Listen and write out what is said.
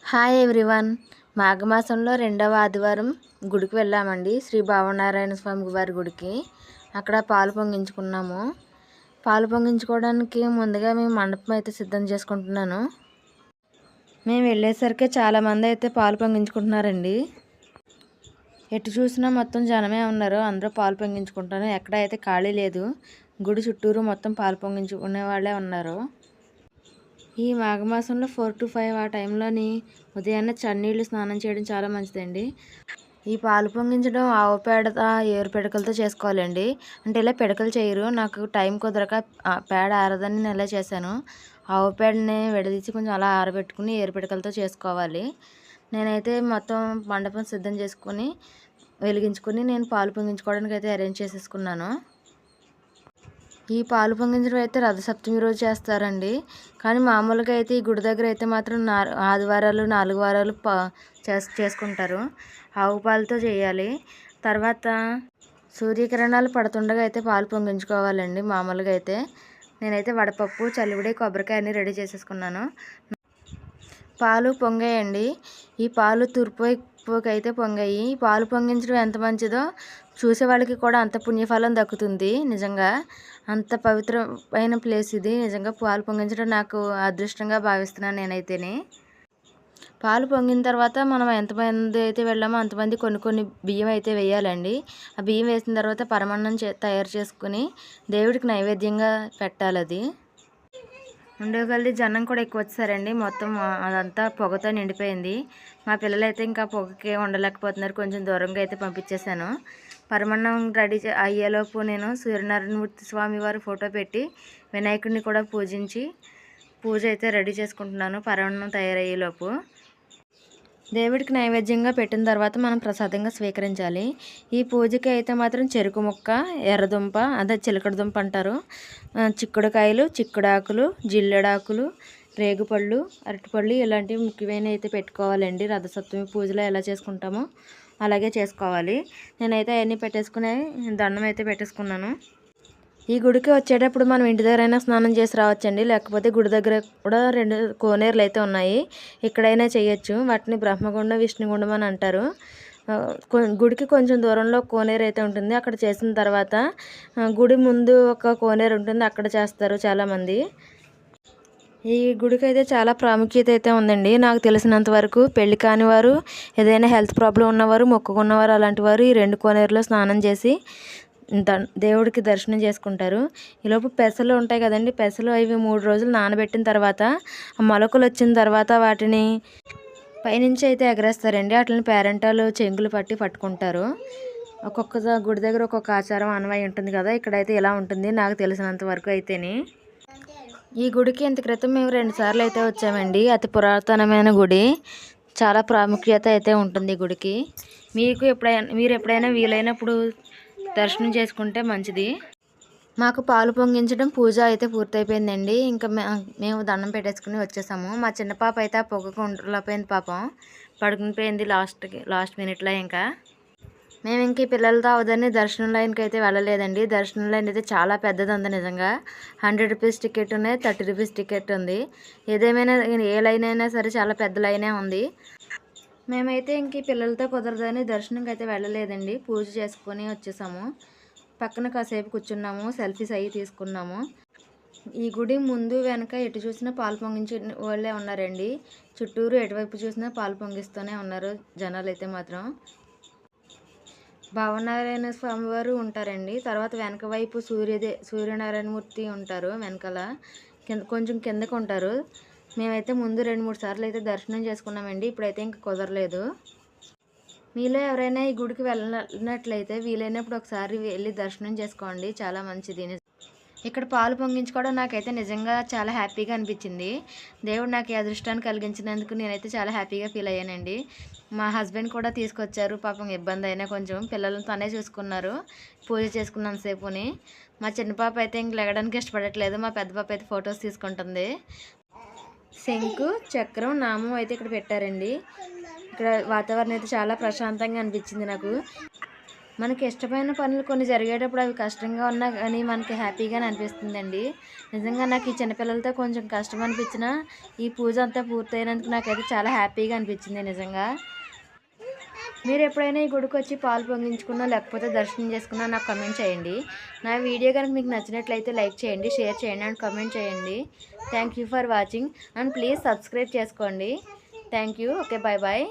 Hi everyone. మాఘమాసంలో రెండవ ఆదివారం గుడికి వెళ్ళామండి. శ్రీ భావనారాయణ స్వామి వారి గుడికి. అక్కడ పాలు పొంగించుకున్నాము. పాలు పొంగించుకోవడానికి ముందుగా మేము మండపం అయితే సిద్ధం చేసుకుంటున్నాను. మేము వెళ్ళేసరికి చాలామంది అయితే పాలు పొంగించుకుంటున్నారండి. ఎటు చూసినా మొత్తం జనమే ఉన్నారు. అందరూ పాలు పొంగించుకుంటారు. ఎక్కడైతే ఖాళీ లేదు. గుడి చుట్టూరు మొత్తం పాలు పొంగించుకునే వాళ్ళే ఉన్నారు. ఈ మాఘమాసంలో 4 to 5 ఆ టైంలోని ఉదయాన్నే చన్నీళ్ళు స్నానం చేయడం చాలా మంచిదండి. ఈ పాలు పొంగించడం ఆవు పేడ ఏరు పిడకలతో చేసుకోవాలండి. అంటే ఇలా పిడకలు చేయరు. నాకు టైం కుదరక పేడ ఆరదని నేను ఇలా చేశాను. ఆవు పేడని విడదీసి కొంచెం అలా ఆరబెట్టుకుని ఏరు పిడకలతో చేసుకోవాలి. నేనైతే మొత్తం మండపం సిద్ధం చేసుకుని వెలిగించుకుని నేను పాలు పొంగించుకోవడానికి అయితే అరేంజ్ చేసేసుకున్నాను. ఈ పాలు పొంగించడం అయితే రథసప్తమి రోజు చేస్తారండి. కానీ మామూలుగా అయితే ఈ గుడి దగ్గర అయితే మాత్రం ఆదివారాలు 4 వారాలు చేసుకుంటారు. ఆవు పాలతో చేయాలి. తర్వాత సూర్యకిరణాలు పడుతుండగా అయితే పాలు పొంగించుకోవాలండి. మామూలుగా అయితే నేనైతే వడపప్పు, చలివిడి, కొబ్బరికాయ అన్నీ రెడీ చేసేసుకున్నాను. పాలు పొంగాయండి. ఈ పాలు తూర్పుకి అయితే పొంగాయి. పాలు పొంగించడం ఎంత మంచిదో చూసే వాళ్ళకి కూడా అంత పుణ్యఫలం దక్కుతుంది. నిజంగా అంత పవిత్రమైన ప్లేస్ ఇది. నిజంగా పాలు పొంగించడం నాకు అదృష్టంగా భావిస్తున్నాను నేనైతేనే. పాలు పొంగిన తర్వాత మనం ఎంతమంది అయితే వెళ్ళామో అంతమంది కొన్ని బియ్యం అయితే వేయాలండి. ఆ బియ్యం వేసిన తర్వాత పరమాన్నం తయారు చేసుకుని దేవుడికి నైవేద్యంగా పెట్టాలి. అది ఉండేకొలది జనం కూడా ఎక్కువ వచ్చారండి. మొత్తం అదంతా పొగతో నిండిపోయింది. మా పిల్లలైతే ఇంకా పొగకే ఉండలేకపోతున్నారు. కొంచెం దూరంగా అయితే పంపించేశాను. పరమాన్నం రెడీ అయ్యేలోపు నేను సూర్యనారాయణమూర్తి స్వామి వారి ఫోటో పెట్టి వినాయకుడిని కూడా పూజించి పూజ అయితే రెడీ చేసుకుంటున్నాను. పరమాన్నం తయారయ్యేలోపు దేవుడికి నైవేద్యంగా పెట్టిన తర్వాత మనం ప్రసాదంగా స్వీకరించాలి. ఈ పూజకి అయితే మాత్రం చెరుకు ముక్క, ఎర్రదుంప, అదే చిలకడ దుంప అంటారు, చిక్కుడుకాయలు, చిక్కుడాకులు, జిల్లెడాకులు, రేగుపళ్ళు, అరటిపళ్ళు ఇలాంటివి ముఖ్యమైన అయితే పెట్టుకోవాలండి. రథసప్తమి పూజలో ఎలా చేసుకుంటామో అలాగే చేసుకోవాలి. నేనైతే అవన్నీ పెట్టేసుకుని దండం అయితే పెట్టేసుకున్నాను. ఈ గుడికి వచ్చేటప్పుడు మనం ఇంటి దగ్గరైనా స్నానం చేసి రావచ్చండి. లేకపోతే గుడి దగ్గర కూడా 2 కోనేరులు అయితే ఉన్నాయి. ఇక్కడైనా చేయొచ్చు. వాటిని బ్రహ్మగుండం, విష్ణుగుండం అని అంటారు. గుడికి కొంచెం దూరంలో కోనేరు అయితే ఉంటుంది. అక్కడ చేసిన తర్వాత గుడి ముందు ఒక కోనేరు ఉంటుంది. అక్కడ చేస్తారు చాలామంది. ఈ గుడికి అయితే చాలా ప్రాముఖ్యత అయితే ఉందండి. నాకు తెలిసినంత వరకు పెళ్లి కాని వారు, ఏదైనా హెల్త్ ప్రాబ్లం ఉన్నవారు, మొక్కుకున్నవారు అలాంటి వారు ఈ 2 కోనేరులో స్నానం చేసి దేవుడికి దర్శనం చేసుకుంటారు. ఈలోపు పెసలు ఉంటాయి కదండి. పెసలు అవి 3 రోజులు నానబెట్టిన తర్వాత మొలకలు వచ్చిన తర్వాత వాటిని పైనుంచి అయితే ఎగరేస్తారండి. వాటిని పేరెంటాలు చెంగులు పట్టుకుంటారు. ఒక్కొక్క గుడి దగ్గర ఒక్కొక్క ఆచారం అన్వయం ఉంటుంది కదా. ఇక్కడైతే ఇలా ఉంటుంది నాకు తెలిసినంత వరకు అయితేనే. ఈ గుడికి ఇంత క్రితం మేము 2 సార్లు అయితే వచ్చామండి. అతి పురాతనమైన గుడి. చాలా ప్రాముఖ్యత అయితే ఉంటుంది ఈ గుడికి. మీరు ఎప్పుడైనా వీలైనప్పుడు దర్శనం చేసుకుంటే మంచిది. మాకు పాలు పొంగించడం పూజ అయితే పూర్తయిపోయిందండి. ఇంకా మేము దండం పెట్టేసుకుని వచ్చేసాము. మా చిన్న పాప అయితే ఆ పొగకు ఉండలేకపోయింది. పాపం పడుకునిపోయింది లాస్ట్ మినిట్లో. ఇంకా మేము ఇంక ఈ పిల్లలతో అవదని దర్శనం లైన్కి అయితే వెళ్ళలేదండి. దర్శనం లైన్ అయితే చాలా పెద్దది ఉంది నిజంగా. 100 రూపీస్ టికెట్ ఉన్నాయి, 30 రూపీస్ టికెట్ ఉంది. ఏదేమైనా ఏ లైన్ అయినా సరే చాలా పెద్ద లైనే ఉంది. మేమైతే ఇంక ఈ పిల్లలతో కుదరదని దర్శనంకి అయితే వెళ్ళలేదండి. పూజ చేసుకొని వచ్చేసాము. పక్కన కాసేపు కూర్చున్నాము, సెల్ఫీస్ అవి తీసుకున్నాము. ఈ గుడి ముందు వెనక ఎటు చూసినా పాలు పొంగించే వాళ్ళే ఉన్నారండి. చుట్టూరు ఎటువైపు చూసినా పాలు పొంగిస్తూనే ఉన్నారు జనాలు అయితే మాత్రం. భావనారాయణ స్వామి వారు ఉంటారండి. తర్వాత వెనక వైపు సూర్యనారాయణమూర్తి ఉంటారు. వెనకాల కొంచెం కిందకు ఉంటారు. మేమైతే ముందు 2-3 సార్లు అయితే దర్శనం చేసుకున్నామండి. ఇప్పుడైతే ఇంక కుదరలేదు. మీలో ఎవరైనా ఈ గుడికి వెళ్ళినట్లయితే వీలైనప్పుడు ఒకసారి వెళ్ళి దర్శనం చేసుకోండి. చాలా మంచిది. ఇక్కడ పాలు పొంగించుకోవడం నాకైతే నిజంగా చాలా హ్యాపీగా అనిపించింది. దేవుడు నాకు ఈ అదృష్టాన్ని కలిగించినందుకు నేనైతే చాలా హ్యాపీగా ఫీల్ అయ్యానండి. మా హస్బెండ్ కూడా తీసుకొచ్చారు. పాపం ఇబ్బంది అయినా కొంచెం పిల్లలను తనే చూసుకున్నారు పూజ చేసుకున్నంతసేపుని. మా చిన్న పాప అయితే ఇంక లెగడానికి ఇష్టపడట్లేదు. మా పెద్ద పాప అయితే ఫొటోస్ తీసుకుంటుంది. శంకు, చక్రం, నామం అయితే ఇక్కడ పెట్టారండి. ఇక్కడ వాతావరణం అయితే చాలా ప్రశాంతంగా అనిపించింది నాకు. మనకి ఇష్టమైన పనులు కొన్ని జరిగేటప్పుడు అవి కష్టంగా ఉన్నా కానీ మనకి హ్యాపీగానే అనిపిస్తుందండి. నిజంగా నాకు ఈ చిన్నపిల్లలతో కొంచెం కష్టం అనిపించినా ఈ పూజ అంతా పూర్తయినందుకు నాకైతే చాలా హ్యాపీగా అనిపించింది నిజంగా. మీరు ఎప్పుడైనా ఈ గుడికి వచ్చి పాలు పొంగించుకున్నా లేకపోతే దర్శనం చేసుకున్నా నాకు కమెంట్ చేయండి. నా వీడియో కనుక మీకు నచ్చినట్లయితే లైక్ చేయండి, షేర్ చేయండి అండ్ కమెంట్ చేయండి. Thank you for watching and please subscribe చేసుకోండి. Thank you. Okay, bye bye.